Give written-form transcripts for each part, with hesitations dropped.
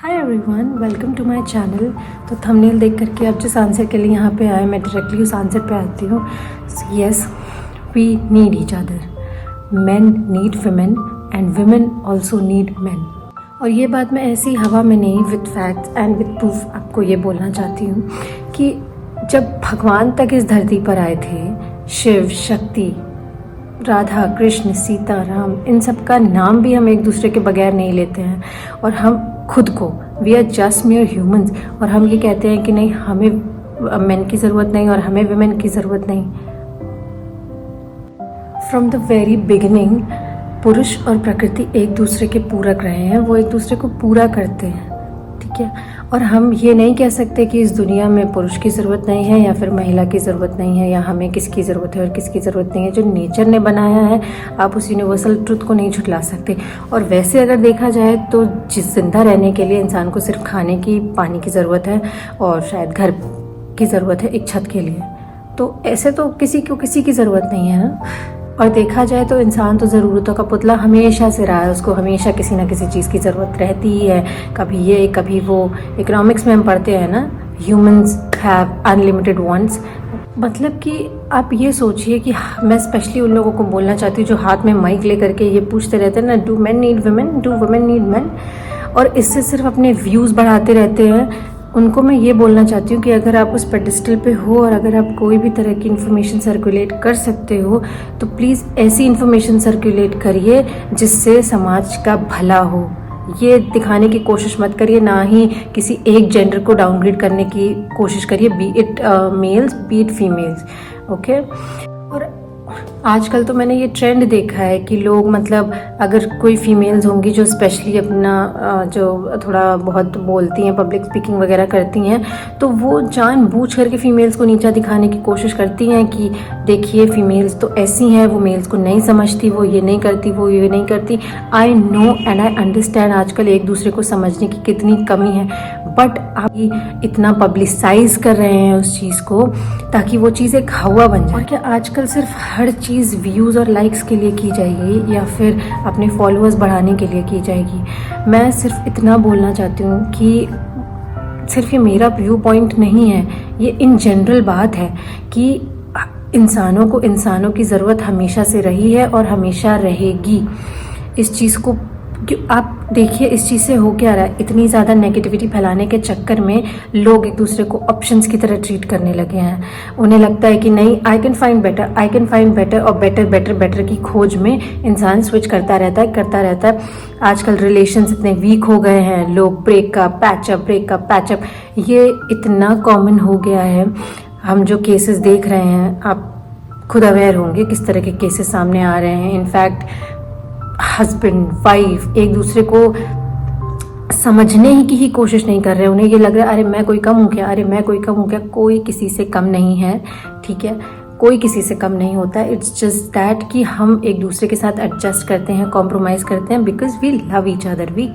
Hi everyone, welcome to my channel. तो thumbnail देख करके आप जिस आंसर के लिए यहाँ पे आए, मैं डायरेक्टली उस आंसर पे आती हूँ। Yes, we need each other. Men need women and women also need men. और ये बात मैं ऐसी हवा में नहीं, with facts and with proof आपको ये बोलना चाहती हूँ कि जब भगवान तक इस धरती पर आए थे, शिव, शक्ति, राधा, कृष्ण, सीता, राम, इन सब का नाम भी हम एक दूसरे के बगैर नहीं लेते हैं। और हम खुद को, we are just mere humans, और हम ये कहते हैं कि नहीं, हमें मेन की ज़रूरत नहीं और हमें वुमेन की ज़रूरत नहीं। फ्रॉम द वेरी बिगिनिंग पुरुष और प्रकृति एक दूसरे के पूरक रहे हैं, वो एक दूसरे को पूरा करते हैं, ठीक है। और हम ये नहीं कह सकते कि इस दुनिया में पुरुष की ज़रूरत नहीं है या फिर महिला की ज़रूरत नहीं है, या हमें किसकी ज़रूरत है और किसकी ज़रूरत नहीं है। जो नेचर ने बनाया है, आप उस यूनिवर्सल ट्रुथ को नहीं झुठला सकते। और वैसे अगर देखा जाए तो जिस जिंदा रहने के लिए इंसान को सिर्फ खाने की, पानी की ज़रूरत है और शायद घर की ज़रूरत है, एक छत के लिए, तो ऐसे तो किसी को किसी की ज़रूरत नहीं है ना। और देखा जाए तो इंसान तो ज़रूरतों का पुतला हमेशा से रहा है, उसको हमेशा किसी ना किसी चीज़ की ज़रूरत रहती ही है, कभी ये कभी वो। इकोनॉमिक्स में हम पढ़ते हैं ना, ह्यूमंस हैव अनलिमिटेड वांट्स। मतलब कि आप ये सोचिए कि मैं स्पेशली उन लोगों को बोलना चाहती हूँ जो हाथ में माइक लेकर के ये पूछते रहते हैं ना, do men need women, do women need men, और इससे सिर्फ अपने व्यूज़ बढ़ाते रहते हैं। उनको मैं ये बोलना चाहती हूँ कि अगर आप उस पेडिस्टल पे हो और अगर आप कोई भी तरह की इन्फॉर्मेशन सर्कुलेट कर सकते हो तो प्लीज़ ऐसी इन्फॉर्मेशन सर्कुलेट करिए जिससे समाज का भला हो। ये दिखाने की कोशिश मत करिए, ना ही किसी एक जेंडर को डाउनग्रेड करने की कोशिश करिए, be it males be it females, okay. और आजकल तो मैंने ये ट्रेंड देखा है कि लोग, मतलब अगर कोई फीमेल्स होंगी जो स्पेशली अपना जो थोड़ा बहुत बोलती हैं, पब्लिक स्पीकिंग वगैरह करती हैं, तो वो जानबूझ करके फ़ीमेल्स को नीचा दिखाने की कोशिश करती हैं कि देखिए फ़ीमेल्स तो ऐसी हैं, वो मेल्स को नहीं समझती, वो ये नहीं करती, वो ये नहीं करती। I know and I understand आजकल एक दूसरे को समझने की कितनी कमी है, बट आप इतना पब्लिसाइज कर रहे हैं उस चीज़ को ताकि वो चीज़ एक हवा बन जाए। और क्या आजकल सिर्फ हर चीज़ व्यूज़ और लाइक्स के लिए की जाएगी या फिर अपने फॉलोअर्स बढ़ाने के लिए की जाएगी? मैं सिर्फ इतना बोलना चाहती हूँ कि सिर्फ ये मेरा व्यू पॉइंट नहीं है, ये इन जनरल बात है कि इंसानों को इंसानों की ज़रूरत हमेशा से रही है और हमेशा रहेगी। इस चीज़ को आप देखिए, इस चीज़ से हो क्या रहा है, इतनी ज़्यादा नेगेटिविटी फैलाने के चक्कर में लोग एक दूसरे को ऑप्शंस की तरह ट्रीट करने लगे हैं। उन्हें लगता है कि नहीं, आई कैन फाइंड बेटर, और बेटर की खोज में इंसान स्विच करता रहता है। आजकल रिलेशंस इतने वीक हो गए हैं, लोग ब्रेकअप पैचअप, ये इतना कॉमन हो गया है। हम जो केसेस देख रहे हैं, आप खुद अवेयर होंगे किस तरह के केसेस सामने आ रहे हैं। इनफैक्ट हस्बैंड वाइफ एक दूसरे को समझने की ही कोशिश नहीं कर रहे। उन्हें ये लग रहा है, अरे मैं कोई कम हूँ क्या? कोई किसी से कम नहीं है, ठीक है, कोई किसी से कम नहीं होता है। इट्स जस्ट दैट कि हम एक दूसरे के साथ एडजस्ट करते हैं, कॉम्प्रोमाइज़ करते हैं, because we love each other, we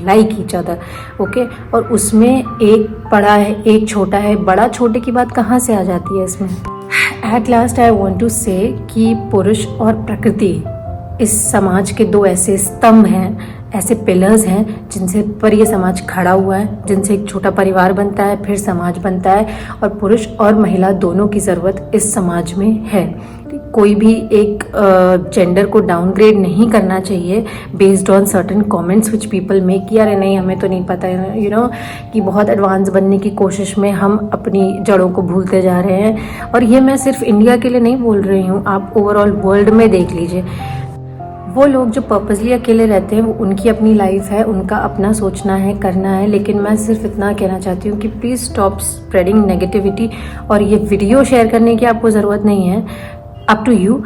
like each other, okay. और उसमें एक बड़ा है, एक छोटा है, बड़ा छोटे की बात कहाँ से आ जाती है इसमें? At last I want to say कि पुरुष और प्रकृति इस समाज के दो ऐसे स्तंभ हैं, ऐसे पिलर्स हैं जिनसे पर ये समाज खड़ा हुआ है, जिनसे एक छोटा परिवार बनता है, फिर समाज बनता है। और पुरुष और महिला दोनों की ज़रूरत इस समाज में है। कोई भी एक जेंडर को डाउनग्रेड नहीं करना चाहिए based on certain comments which people make कि अरे नहीं, हमें तो नहीं पता है, यू नो, कि बहुत एडवांस बनने की कोशिश में हम अपनी जड़ों को भूलते जा रहे हैं। और ये मैं सिर्फ इंडिया के लिए नहीं बोल रही हूँ, आप ओवरऑल वर्ल्ड में देख लीजिए। वो लोग जो पर्पसली अकेले रहते हैं, वो उनकी अपनी लाइफ है, उनका अपना सोचना है, करना है। लेकिन मैं सिर्फ इतना कहना चाहती हूँ कि प्लीज़ स्टॉप स्प्रेडिंग नेगेटिविटी। और ये वीडियो शेयर करने की आपको ज़रूरत नहीं है, up to you.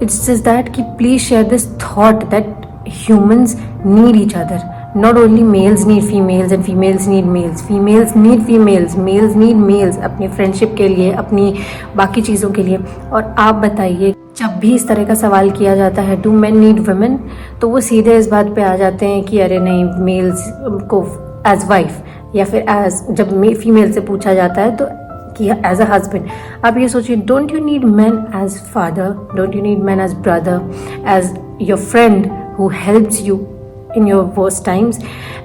It's just that कि please share this thought that humans need each other, not only males need females and females need males, females need females, males need males, अपनी friendship के लिए, अपनी बाकी चीज़ों के लिए। और आप बताइए, जब भी इस तरह का सवाल किया जाता है डू मेन नीड वुमेन, तो वो सीधे इस बात पे आ जाते हैं कि अरे नहीं, मेल्स को एज वाइफ, या फिर एज, जब फीमेल से पूछा जाता है तो कि एज अ हस्बैंड। आप ये सोचिए, don't you need man as father, don't you need man as brother, as your friend who helps you in your worst times,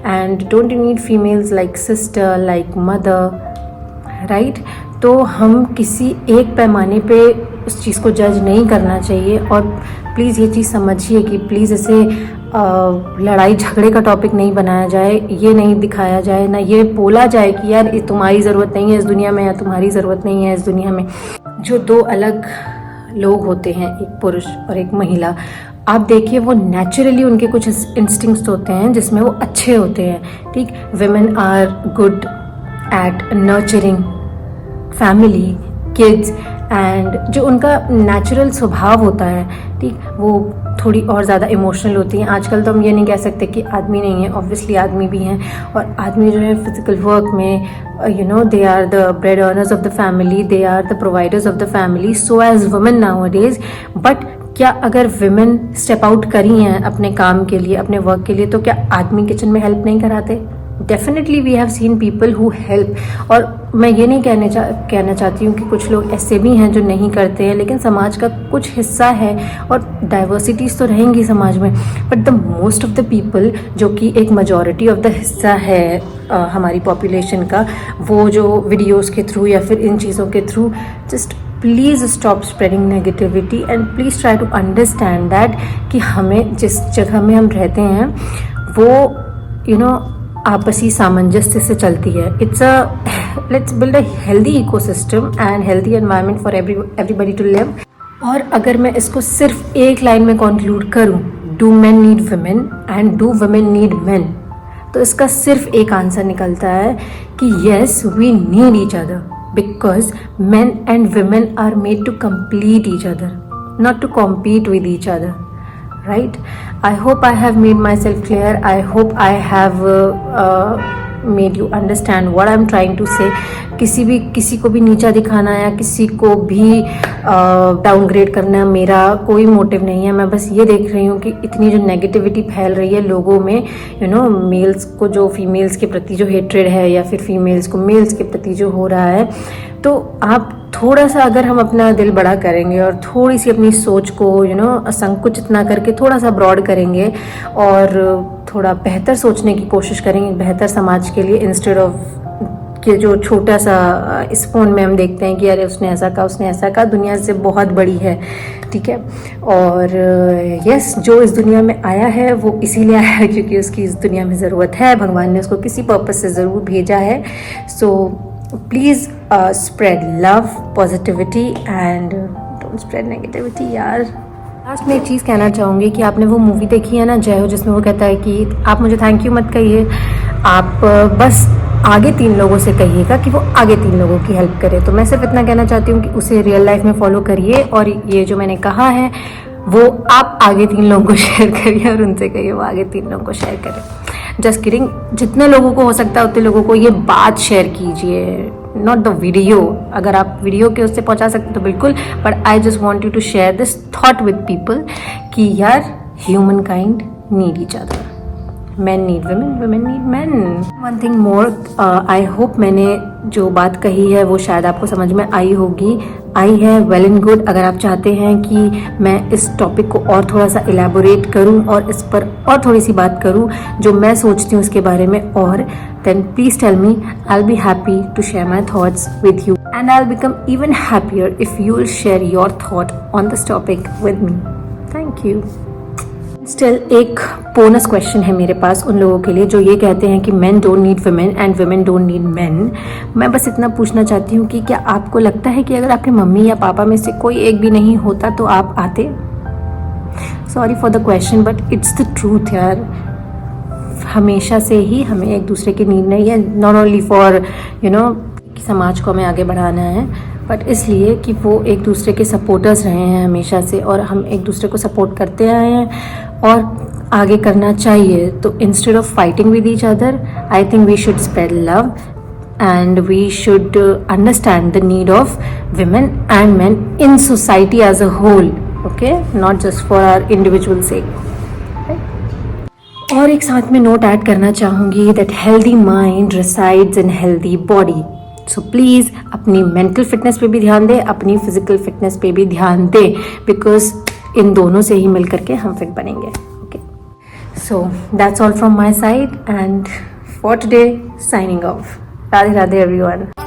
and don't you need females like sister, like mother, right? तो हम किसी एक पैमाने पे उस चीज़ को जज नहीं करना चाहिए। और प्लीज़ ये चीज़ समझिए कि प्लीज़ इसे लड़ाई झगड़े का टॉपिक नहीं बनाया जाए, ये नहीं दिखाया जाए, ना ये बोला जाए कि यार तुम्हारी ज़रूरत नहीं है इस दुनिया में या तुम्हारी ज़रूरत नहीं है इस दुनिया में। जो दो अलग लोग होते हैं, एक पुरुष और एक महिला, आप देखिए वो नेचुरली उनके कुछ इंस्टिंक्ट्स होते हैं जिसमें वो अच्छे होते हैं, ठीक। Women are good at nurturing family, kids, and जो उनका नेचुरल स्वभाव होता है, ठीक, वो थोड़ी और ज़्यादा इमोशनल होती हैं। आजकल तो हम ये नहीं कह सकते कि आदमी नहीं है, ऑब्वियसली आदमी भी हैं, और आदमी जो है फिजिकल वर्क में they are the bread earners of the family, they are the providers of the family, so as women nowadays. But क्या अगर विमेन स्टेप आउट करी हैं अपने काम के लिए, अपने वर्क के लिए, तो क्या आदमी किचन में हेल्प नहीं कराते? Definitely we have seen people who help. और मैं ये नहीं कहना चाहती हूँ कि कुछ लोग ऐसे भी हैं जो नहीं करते हैं, लेकिन समाज का कुछ हिस्सा है और डाइवर्सिटीज़ तो रहेंगी समाज में, but the most of the people, जो कि एक मेजॉरिटी ऑफ द हिस्सा है हमारी पॉपुलेशन का, वो जो वीडियोज़ के थ्रू या फिर इन चीज़ों के through just please stop spreading negativity and please try to understand that कि हमें जिस जगह में हम रहते हैं वो आपसी सामंजस्य से चलती है। Let's build a healthy ecosystem and healthy environment for everybody to live. और अगर मैं इसको सिर्फ एक लाइन में कंक्लूड करूं, do men need women and do women need men, तो इसका सिर्फ एक आंसर निकलता है कि yes, we need each other, because men and women are made to complete each other, not to compete with each other, right? I hope I have made myself clear. I hope I have made you understand what I'm trying to say. किसी को भी नीचा दिखाना या किसी को भी downgrade करना मेरा कोई मोटिव नहीं है। मैं बस ये देख रही हूँ कि इतनी जो नेगेटिविटी फैल रही है लोगों में, मेल्स को जो फीमेल्स के प्रति जो हेट्रेड है या फिर फीमेल्स को मेल्स के प्रति जो हो रहा है, तो आप थोड़ा सा अगर हम अपना दिल बड़ा करेंगे और थोड़ी सी अपनी सोच को संकुचित ना करके थोड़ा सा ब्रॉड करेंगे और थोड़ा बेहतर सोचने की कोशिश करेंगे बेहतर समाज के लिए, इंस्टेड ऑफ कि जो छोटा सा इस फ़ोन में हम देखते हैं कि अरे उसने ऐसा कहा, दुनिया से बहुत बड़ी है, ठीक है। और यस, जो इस दुनिया में आया है वो इसीलिए आया है क्योंकि उसकी इस दुनिया में ज़रूरत है, भगवान ने उसको किसी पर्पस से ज़रूर भेजा है। So please spread love, positivity and don't spread negativity यार। लास्ट में एक चीज़ कहना चाहूँगी कि आपने वो मूवी देखी है ना, जय हो, जिसमें वो कहता है कि आप मुझे थैंक यू मत कहिए, आप बस आगे 3 लोगों से कहिएगा कि वो आगे 3 लोगों की हेल्प करे। तो मैं सिर्फ इतना कहना चाहती हूँ कि उसे रियल लाइफ में फॉलो करिए, और ये जो मैंने कहा है वो आप आगे 3 लोगों को शेयर करिए और उनसे कहिए वो आगे 3 लोगों को शेयर करें। जस्ट किडिंग, जितने लोगों को हो सकता है उतने लोगों को ये बात शेयर कीजिए, नॉट द वीडियो। अगर आप वीडियो के उससे पहुंचा सकते तो बिल्कुल, but I just want you to share this thought with people कि यार humankind need each other, men need women, women need men. One thing more, I hope मैंने जो बात कही है वो शायद आपको समझ में आई होगी, आई है, वेल एंड गुड। अगर आप चाहते हैं कि मैं इस टॉपिक को और थोड़ा सा इलेबोरेट करूं और इस पर और थोड़ी सी बात करूं जो मैं सोचती हूँ उसके बारे में, और then please tell me, I'll be happy to share my thoughts with you and I'll become even happier if you will share your thought on this topic with me. Thank you. Still एक bonus question है मेरे पास उन लोगों के लिए जो ये कहते हैं कि main don't need women and women don't need main. मैं बस इतना पूछना चाहती हूँ कि क्या आपको लगता है कि अगर आपके मम्मी या पापा में से कोई एक भी नहीं होता तो आप आते? Sorry for the question but it's the truth यार। हमेशा से ही हमें एक दूसरे की नीड नहीं है, नॉट ओनली फॉर कि समाज को हमें आगे बढ़ाना है, बट इसलिए कि वो एक दूसरे के सपोर्टर्स रहे हैं हमेशा से, और हम एक दूसरे को सपोर्ट करते आए हैं और आगे करना चाहिए। तो instead of fighting with each other, I think we should spread love and we should understand the need of women and men in society as a whole, okay, not just for our individual sake. और एक साथ में note add करना चाहूँगी that healthy mind resides in healthy body. So please अपनी mental fitness पे भी ध्यान दें, अपनी फिजिकल फिटनेस पे भी ध्यान दें, बिकॉज इन दोनों से ही मिल करके हम फिट बनेंगे। Okay, So that's all from my side, and for today, signing off. Radhe Radhe everyone.